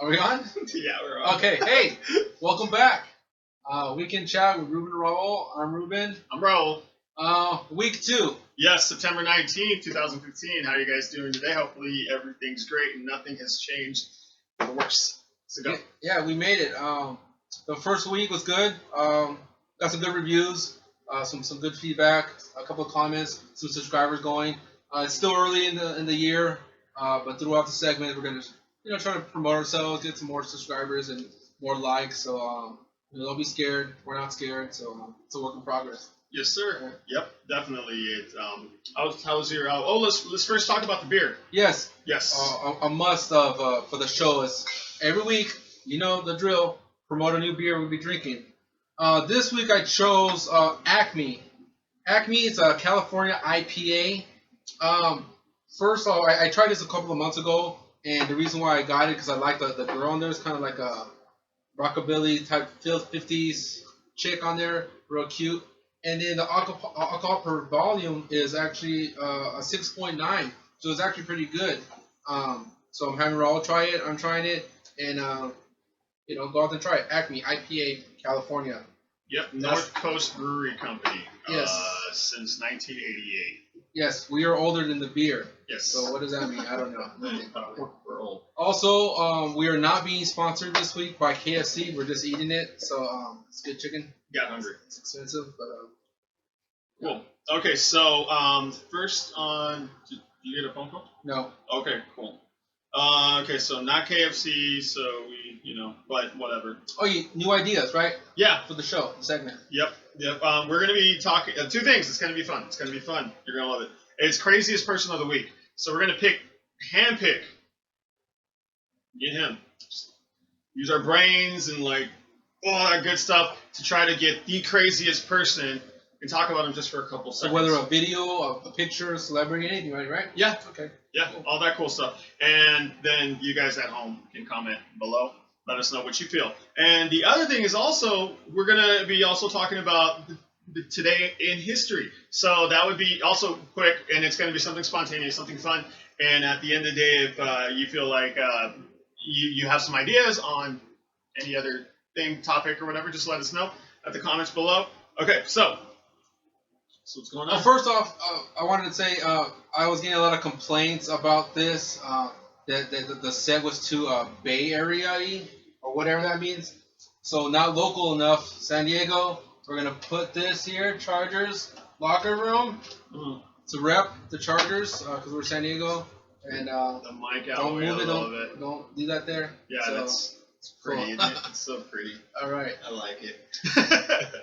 Are we on? Yeah, we're on. Okay, hey, welcome back. Weekend chat with Ruben and Raul. I'm Ruben. I'm Raul. Week 2. Yes, September 19th, 2015. How are you guys doing today? Hopefully everything's great and nothing has changed for the worse. So go. Yeah, we made it. The first week was good. Got some good reviews, some good feedback, a couple of comments, some subscribers going. It's still early in the year, but throughout the segment, we're gonna try to promote ourselves, get some more subscribers and more likes. So don't be scared. We're not scared. So it's a work in progress. Yes, sir. Yep, definitely. How's your? Let's first talk about the beer. Yes. Yes. A must of for the show is every week. You know the drill. Promote a new beer we'll be drinking. This week I chose ACME. ACME is a California IPA. First of all, I tried this a couple of months ago, and the reason why I got it because I like the girl on there. It's kind of like a rockabilly type 50s chick on there, real cute. And then the alcohol per volume is actually a 6.9, so it's actually pretty good. So I'm having Raul try it. I'm trying it, and go out and try it. ACME IPA California. Yep, North Coast Brewery Company. Yes. Since 1988. Yes, we are older than the beer. Yes. So what does that mean? I don't know. We're old. Also, we are not being sponsored this week by KFC. We're just eating it. So it's good chicken. Got hungry. It's expensive, but cool. Okay, so first on, did you get a phone call? no. Okay, cool. Okay, so not KFC, so we, but whatever. Oh, new ideas, right? Yeah. For the show, the segment. Yep. We're gonna be talking two things. It's gonna be fun. You're gonna love it. It's craziest person of the week. So we're gonna handpick. Get him. Use our brains and all that good stuff to try to get the craziest person and talk about him just for a couple seconds. So whether a video, a picture, a celebrity, anything, right? Yeah. Okay. Yeah, cool. All that cool stuff. And then you guys at home can comment below. Let us know what you feel. And the other thing is also, we're going to be also talking about today in history. So that would be also quick, and it's going to be something spontaneous, something fun. And at the end of the day, if you feel like you have some ideas on any other topic or whatever, just let us know at the comments below. Okay, so what's going on? First off, I wanted to say I was getting a lot of complaints about this. That the set was too Bay Area-y, or whatever that means. So not local enough. San Diego, we're going to put this here, Chargers locker room, to rep the Chargers, because we're San Diego. And the mic out don't move it, don't don't do that there. Yeah, so, it's pretty, isn't it? It's so pretty. All right. I like it.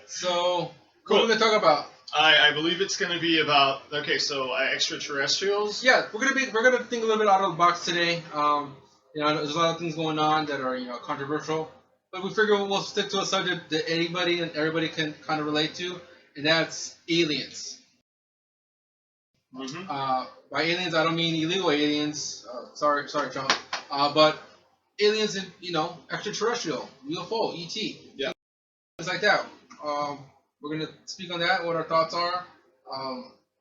So, cool. What are we going to talk about? I believe it's going to be about extraterrestrials. Yeah, we're gonna think a little bit out of the box today. There's a lot of things going on that are controversial, but we figure we'll stick to a subject that anybody and everybody can kind of relate to, and that's aliens. Mm-hmm. By aliens, I don't mean illegal aliens. Sorry, Trump. But aliens, extraterrestrial, UFO, ET, yeah, things like that. We're going to speak on that, what our thoughts are,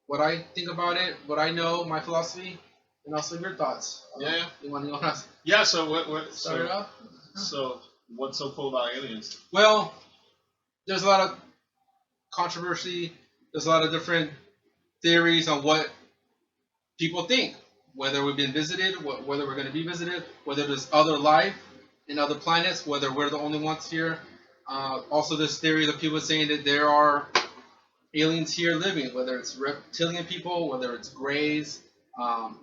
what I think about it, what I know, my philosophy, and also your thoughts. Yeah. You want to Yeah, so what start it off? So what's so cool about aliens? Well, there's a lot of controversy. There's a lot of different theories on what people think, whether we've been visited, whether we're going to be visited, whether there's other life in other planets, whether we're the only ones here. Also, this theory of people saying that there are aliens here living, whether it's reptilian people, whether it's greys,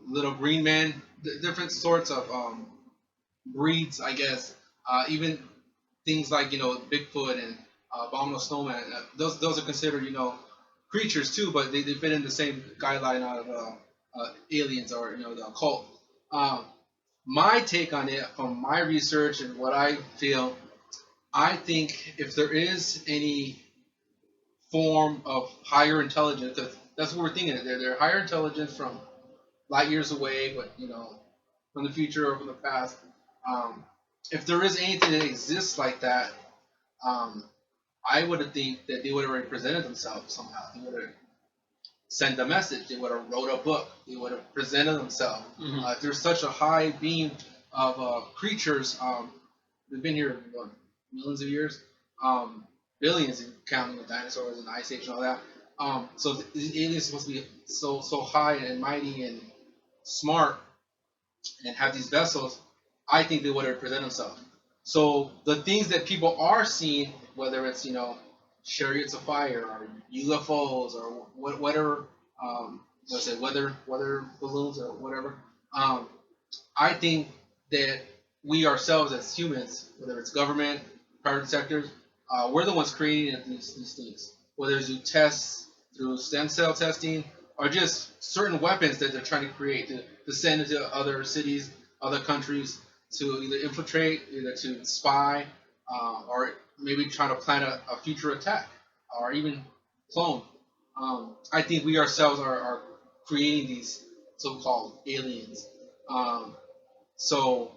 little green men, different sorts of breeds, I guess. Even things like Bigfoot and abominable snowman. Those are considered creatures too, but they fit in the same guideline out of aliens or the occult. My take on it, from my research and what I feel. I think if there is any form of higher intelligence, that's what we're thinking. They're higher intelligence from light years away, but from the future or from the past. If there is anything that exists like that, I would think that they would have already presented themselves somehow. They would have sent a message. They would have wrote a book. They would have presented themselves. Mm-hmm. If there's such a high being of creatures. They've been here what, millions of years, billions, counting with dinosaurs and ice age and all that. So these aliens are supposed to be so high and mighty and smart and have these vessels. I think they would present themselves. So the things that people are seeing, whether it's chariots of fire or UFOs or whatever, let's say weather balloons or whatever. I think that we ourselves as humans, whether it's government, private sectors, we're the ones creating these things. Whether it's through tests, through stem cell testing, or just certain weapons that they're trying to create to send into other cities, other countries to either infiltrate, either to spy, or maybe try to plan a future attack, or even clone. I think we ourselves are creating these so-called aliens. So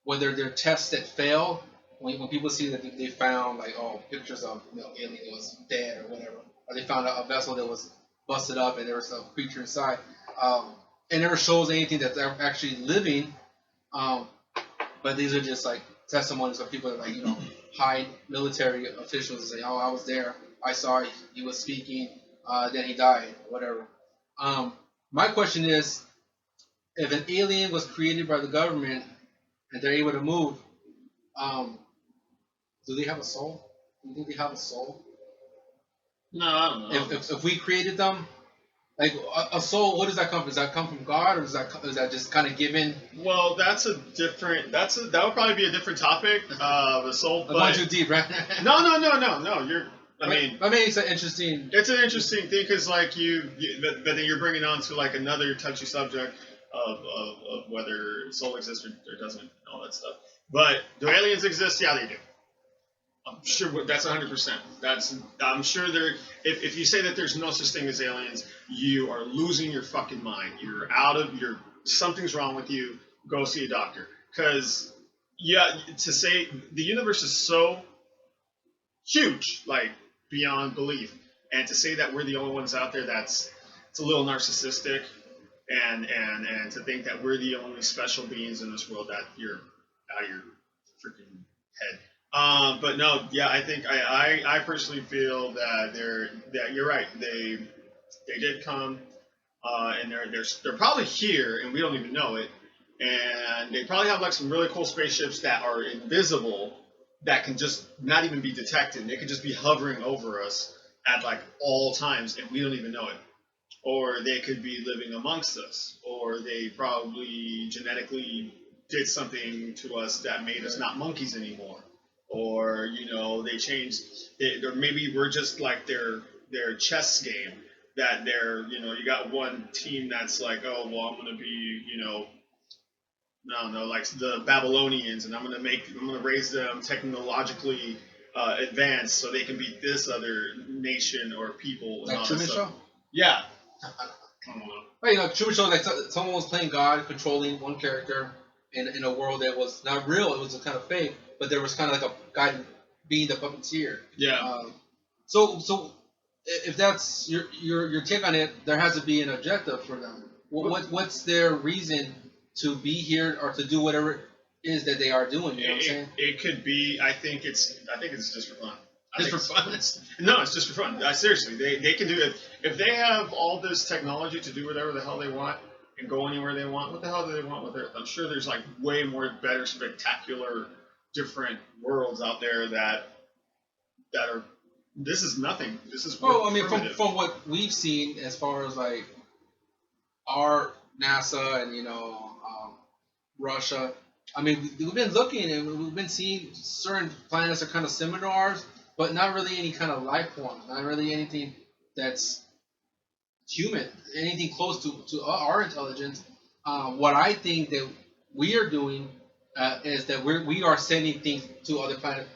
whether they're tests that fail, when people see that they found like pictures of alien that was dead or whatever, or they found a vessel that was busted up and there was a creature inside, it never shows anything that they're actually living. But these are just like testimonies of people that high military officials and say, "Oh, I was there. I saw he was speaking. Then he died. Whatever." My question is, if an alien was created by the government and they're able to move, do they have a soul? Do you think they have a soul? No, I don't know. If we created them, like a soul, what does that come from? Does that come from God, or is that just kind of given? Well, that would probably be a different topic. The soul, I'm going too deep, right? No. I mean, it's an interesting. It's an interesting thing because, like, but then you're bringing on to like another touchy subject of whether soul exists or doesn't, and all that stuff. But do aliens exist? Yeah, they do. I'm sure that's 100%. I'm sure there. If you say that there's no such thing as aliens, you are losing your fucking mind. You're out of your. Something's wrong with you. Go see a doctor. Because to say the universe is so huge, like beyond belief, and to say that we're the only ones out there, it's a little narcissistic, and to think that we're the only special beings in this world, that you're out of your freaking head. But no, yeah, I think I personally feel that you're right. They did come, and they're probably here, and we don't even know it. And they probably have like some really cool spaceships that are invisible, that can just not even be detected. They could just be hovering over us at like all times, and we don't even know it. Or they could be living amongst us, or they probably genetically did something to us that made us not monkeys anymore. Or they changed it, or maybe we're just like their chess game, that you got one team that's like, oh well, I'm gonna be I don't know, like the Babylonians, and I'm gonna raise them technologically advanced so they can beat this other nation or people. Like Truman Show. Yeah. I don't know. But Truman Show, like someone was playing God, controlling one character in a world that was not real. It was kind of fake, but there was kind of like a guy being the puppeteer. Yeah. So if that's your take on it, there has to be an objective for them. What's their reason to be here or to do whatever it is that they are doing? You know what I'm saying? It could be. I think it's just for fun. Just for fun? No, it's just for fun. Seriously, they can do it. If they have all this technology to do whatever the hell they want and go anywhere they want, what the hell do they want with it? I'm sure there's like way more better, spectacular, different worlds out there that are. This is nothing. This is from what we've seen as far as like our NASA and Russia. I mean, we've been looking and we've been seeing certain planets are kind of similar to ours, but not really any kind of life form, not really anything that's human, anything close to our intelligence. What I think that we are doing is that we are sending things to other planets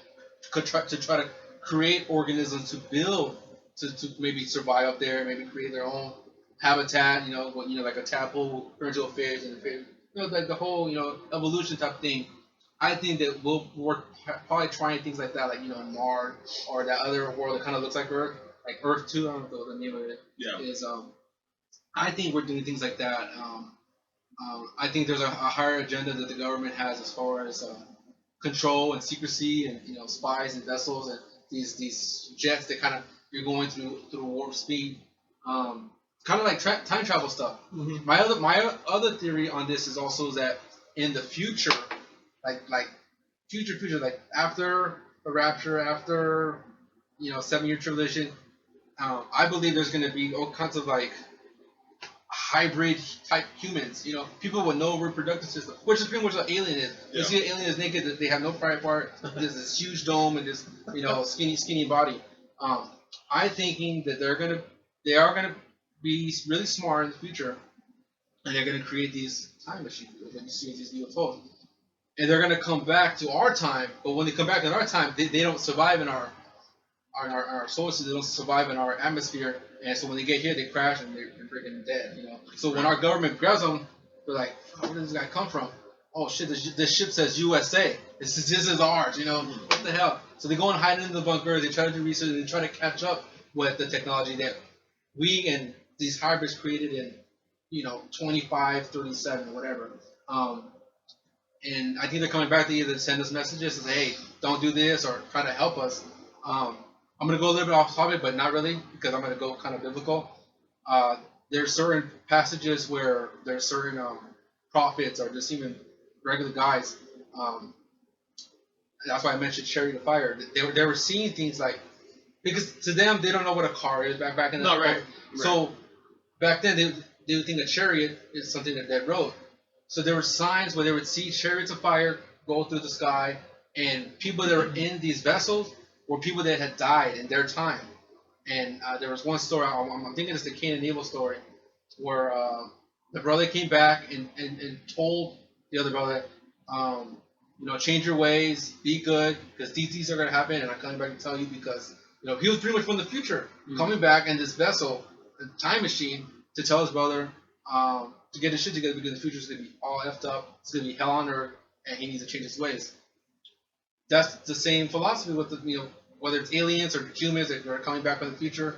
to try to create organisms to build to maybe survive up there, maybe create their own habitat. Like a tadpole will turn into a fish, and the fish, like the whole evolution type thing. I think that we're probably trying things like that, like Mars or that other world that kind of looks like Earth, like Earth 2. I don't know the name of it. Yeah. Is I think we're doing things like that. I think there's a higher agenda that the government has as far as control and secrecy and spies and vessels and these jets that kind of you're going through warp speed, kind of like time travel stuff. Mhm. My other theory on this is also that in the future, like future, like after the rapture, after 7 year tribulation, I believe there's going to be all kinds of like hybrid type humans, people with no reproductive system, which is pretty much what alien is. You see an alien is naked, they have no private part, there's this huge dome and this, skinny body. I'm thinking that they are gonna be really smart in the future, and they're gonna create these time machines that you see these UFOs, and they're gonna come back to our time. But when they come back in our time, they don't survive in our solar system. They don't survive in our atmosphere, and so when they get here, they crash and they're freaking dead. So when our government grabs them, they're like, "Where did this guy come from? Oh shit, this ship says USA. This is ours. What the hell?" So they go and hide in the bunker. They try to do research. They try to catch up with the technology that we and these hybrids created in 25, 37, whatever. And I think they're coming back to either send us messages and say, "Hey, don't do this," or try to help us. I'm going to go a little bit off topic, but not really, because I'm going to go kind of biblical. There's certain passages where there's certain prophets or just even regular guys. That's why I mentioned chariot of fire. They were seeing things like, because to them they don't know what a car is back in the No, right. So back then they would think a chariot is something that they rode. So there were signs where they would see chariots of fire go through the sky, and people that were in these vessels were people that had died in their time. And there was one story, I'm thinking it's the Cain and Abel story, where the brother came back and told the other brother, change your ways, be good, because these things are going to happen, and I'm coming back to tell you because, he was pretty much from the future, coming back in this vessel, a time machine, to tell his brother to get his shit together because the future is going to be all effed up, it's going to be hell on earth, and he needs to change his ways. That's the same philosophy with whether it's aliens or humans that are coming back from the future,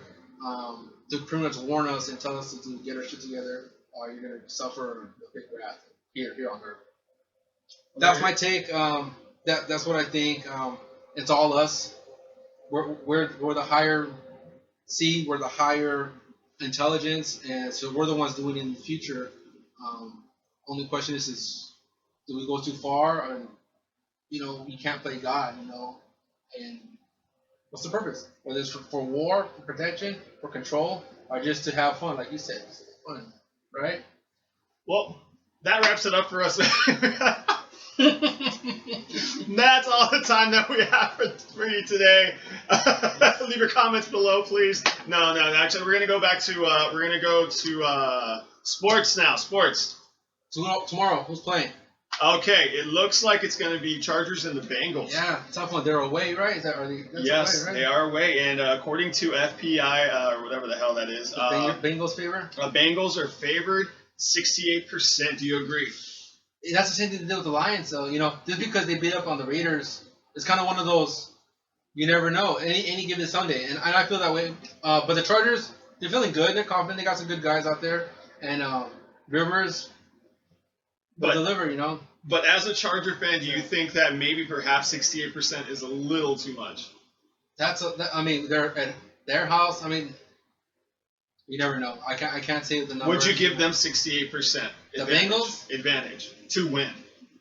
to pretty much warn us and tell us to get our shit together, or you're gonna suffer a big wrath here on Earth. That's my take. That's what I think. It's all us. We're the higher seed. We're the higher intelligence, and so we're the ones doing it in the future. Only question is do we go too far? And we can't play God. And what's the purpose? Whether it's for war, for protection, for control, or just to have fun, like you said, fun, right? Well, that wraps it up for us. That's all the time that we have for you today. Leave your comments below, please. No. Actually, we're gonna go back to sports now. Sports. Tomorrow, who's playing? Okay, it looks like it's going to be Chargers and the Bengals. Yeah, tough one. They're away, right? Yes, away, right? They are away, and according to FPI or whatever the hell that is, Bengals favor. Bengals are favored 68%. Do you agree? That's the same thing to do with the Lions, though. Just because they beat up on the Raiders, it's kind of one of those. You never know. Any given Sunday, and I feel that way. But the Chargers, they're feeling good. They're confident. They got some good guys out there, and Rivers will deliver. But as a Charger fan, do you think that maybe perhaps 68% is a little too much? They're at their house. You never know. I can't say the number. Would you give them 68%? The Bengals advantage to win?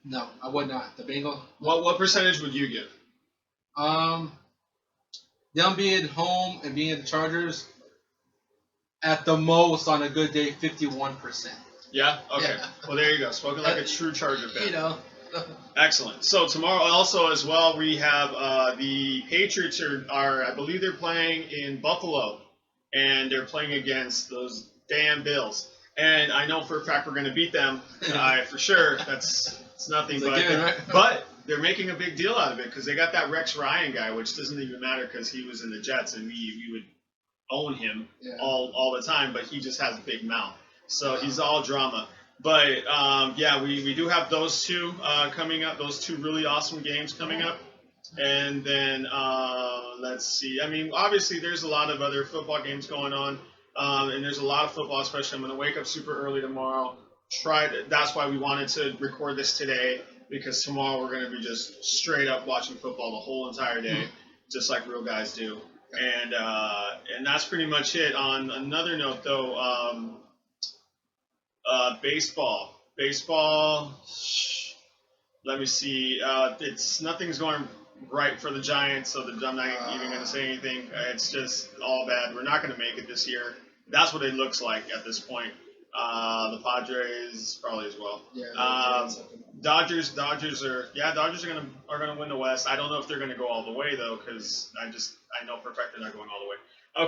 No, I would not. The Bengals. What percentage would you give? Them being home and being the Chargers, at the most on a good day, 51%. Yeah? Okay. Yeah. Well, there you go. Spoken like a true Charger fan. Excellent. So tomorrow also as well, we have the Patriots are I believe they're playing in Buffalo, and they're playing against those damn Bills. And I know for a fact we're going to beat them for sure. It's nothing but given, right? But they're making a big deal out of it because they got that Rex Ryan guy, which doesn't even matter because he was in the Jets and we would own him all the time, but he just has a big mouth. So he's all drama. But, we do have those two coming up, those two really awesome games coming up. And then, let's see. Obviously, there's a lot of other football games going on. And there's a lot of football, especially I'm going to wake up super early tomorrow. That's why we wanted to record this today, because tomorrow we're going to be just straight up watching football the whole entire day, just like real guys do. And that's pretty much it. On another note, though, baseball. Let me see. Nothing's going right for the Giants, so I'm not even going to say anything. It's just all bad. We're not going to make it this year. That's what it looks like at this point. The Padres probably as well. Yeah. Dodgers are gonna win the West. I don't know if they're gonna go all the way though, because I know for a fact they're not going all the way.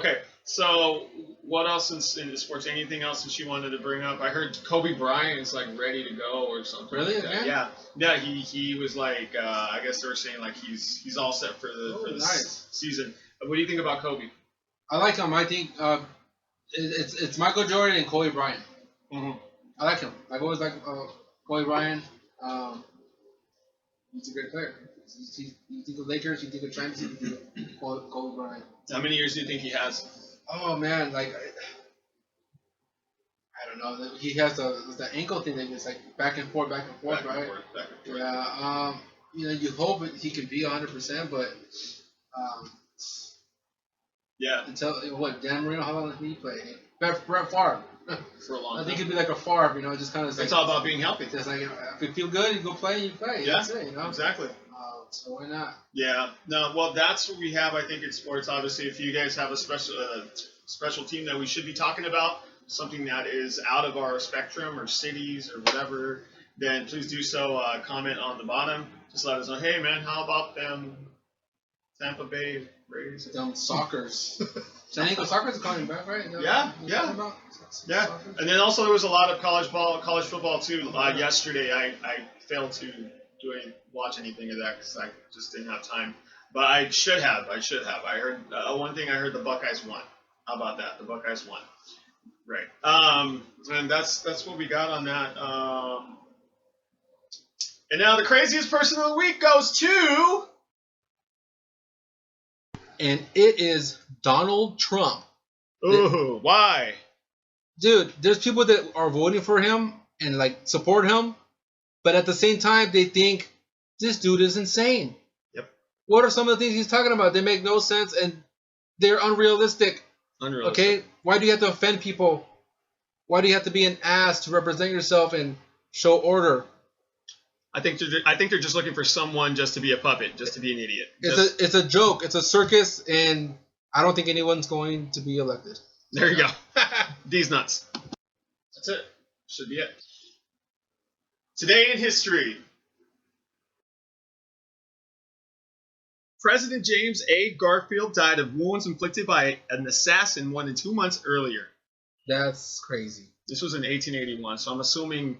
Okay, so what else in the sports? Anything else that you wanted to bring up? I heard Kobe Bryant's like ready to go or something. Really? Like that. Yeah. He was like I guess they were saying like he's all set for the season. What do you think about Kobe? I like him. I think it's Michael Jordan and Kobe Bryant. Mm-hmm. I like him. I've always liked Kobe Bryant. He's a great player. You think of Lakers, you think of Champions, you think of Kobe Bryant. How many years do you think he has? Oh man, like I don't know. He has the ankle thing that is like back and forth, right? Back and forth. Yeah. You hope he can be 100%, but yeah. Until Dan Marino, how long did he play? Brett Favre. For a long time. I think it'd be like a Favre, just kind of. It's all about being healthy. Just like if you feel good, you go play. You play. Yeah. That's it. Exactly. So why not? Yeah. No. Well, that's what we have. I think in sports. Obviously, if you guys have a special team that we should be talking about, something that is out of our spectrum or cities or whatever, then please do so. Comment on the bottom. Just let us know. Hey, man, how about them Tampa Bay Rays? Them Sockers. San Diego Sockers are coming back, right? Yeah. And then also there was a lot of college football too. Yesterday, I failed to watch anything of that because I just didn't have time. But I should have. I heard one thing. I heard the Buckeyes won. How about that? The Buckeyes won. Right. And that's what we got on that. And now the craziest person of the week goes to. And it is Donald Trump. Ooh, why? Dude, there's people that are voting for him and like support him, but at the same time they think this dude is insane. Yep. What are some of the things he's talking about? They make no sense and they're unrealistic. Okay? Why do you have to offend people? Why do you have to be an ass to represent yourself and show order? I think they're just looking for someone just to be a puppet, just to be an idiot. It's a joke. It's a circus, and I don't think anyone's going to be elected. There you go. These nuts. That's it. Should be it. Today in history. President James A. Garfield died of wounds inflicted by an assassin more than 2 months earlier. That's crazy. This was in 1881, so I'm assuming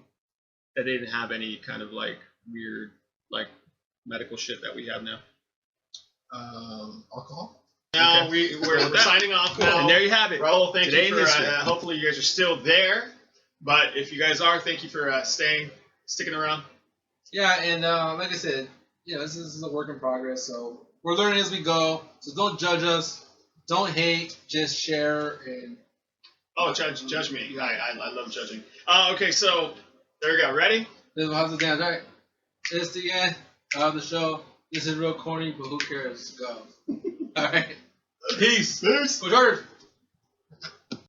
that they didn't have any kind of like weird like medical shit that we have now. Alcohol? Now okay. we're signing off now. And there you have it. Raul, thank you for hopefully you guys are still there. But if you guys are, thank you for sticking around. Yeah, and like I said, this is a work in progress, so we're learning as we go. So don't judge us. Don't hate. Just share and judge me. I love judging. Okay, so there we go. Ready? This is how's it dance, right? It's the end of the show. This is real corny, but who cares? Go. All right. Peace. Go Chargers.